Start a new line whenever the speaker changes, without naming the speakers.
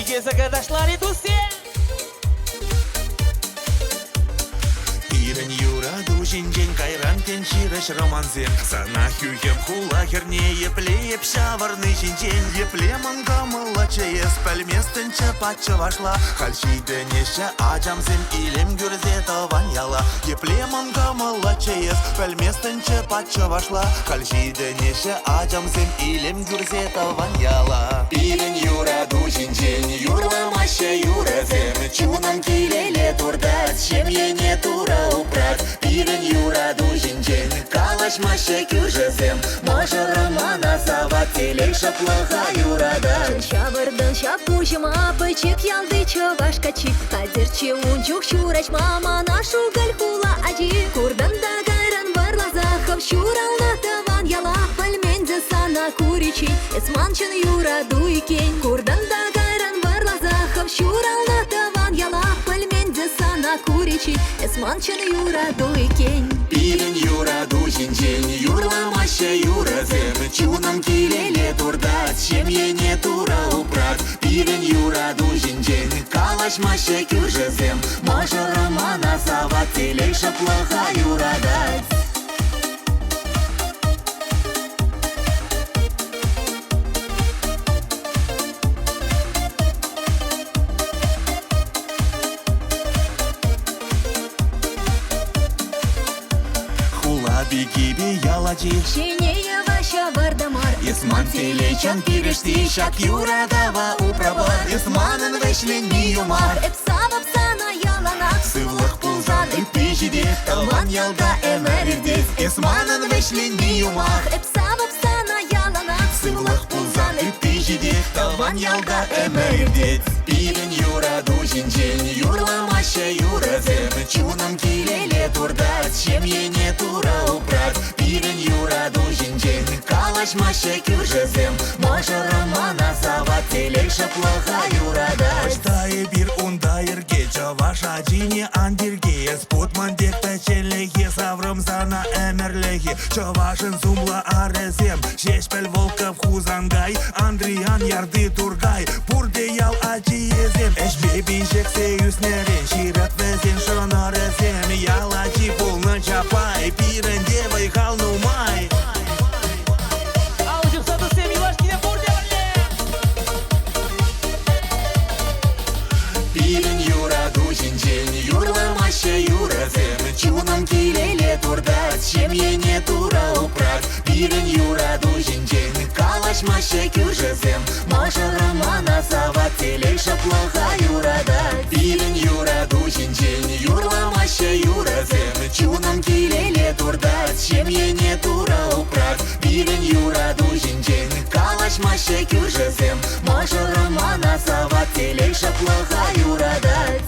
Иге загадашлари тусе.
Пирен юрату çинчен кайран тенчиреш романсен. Сана хюхем хула херне епле пшаварны çинчен. Еплемон камыла чеес пәлместінчі патчы вашла. Хальшиді неше ажамсен илем гүрзе таван яла. Еплемон камыла чеес пәлместінчі патчы вашла. Хальшиді неше ажамсен илем гүрзе таван яла.
Пирен юрату çинчен юрламаще юразем. Чунам килеле турдат, шемьене тура упрат. Пирен юрату çинчен калашмаще кюржезем. Може романа зават телейша плаха юрадан.
Шавырдың шапушыма пычык ялды чывашкачи. Кадерчи унчук шурач мама нашу гальхула аджи. Курданда гайран барлазахов шурална таван яла. Пальменде сана куричи, эсманчын юраду икень. Курданда гайран барлазахов шурална таван яла. Пальменде сана куричи, эсманчын юраду икень.
Пирен юрату çинчен юрламаще юразем. Чунам килеле турдат, шемьене тура упрат. Пирен юрату çинчен калашмаще кюржезем. Може романа зават телейша плаха юрадать.
Беги ялади
Шинея ваша вардамар.
Есман телечан пирешти шак юрадава управар. Есманын вешлен юмар.
Эпсава псана ялана.
Сывлых пулзан ипижиде таван ялда эмеридет. Есманын вешлен юмар.
Эпсава псана ялана.
Сывлых пулзан ипижиде таван ялда эмеридет. Пирен юрату çинчен юрламаще юразем. Чунам килеле турдат, шемьене тура упрат. Пирен юрату çинчен калашмаще кюржезем. Може романа зават телейша плаха юрадать.
Штайы бир ундайырге чаваша жине андирге. Спутман декта челлеге саврым сана эмерлеге. Чавашын сумла арезем. Шешпел волков хузангай. Андриан ярды тургай. Пурде ял ачиезем. Эш бебинчек сеюснерен. Шират везен шонорезем. Ялачи полна чапай. Пирен девай халнумай.
Аудио саду семи лашкине бурдевле.
Пирен юрату çинчен юрламаще юразем. Чунам килеле турдат, шемьене тура упрат. Пирен юрату çинчен калашмаще кюржезем. Може романа зават телейша плаха юрадать. Пирен юрату çинчен юрламаще юразем. Чунам килеле турдат, шемьене тура упрат. Пирен юрату çинчен калашмаще кюржезем. Може романа зават телейша плаха юрадать.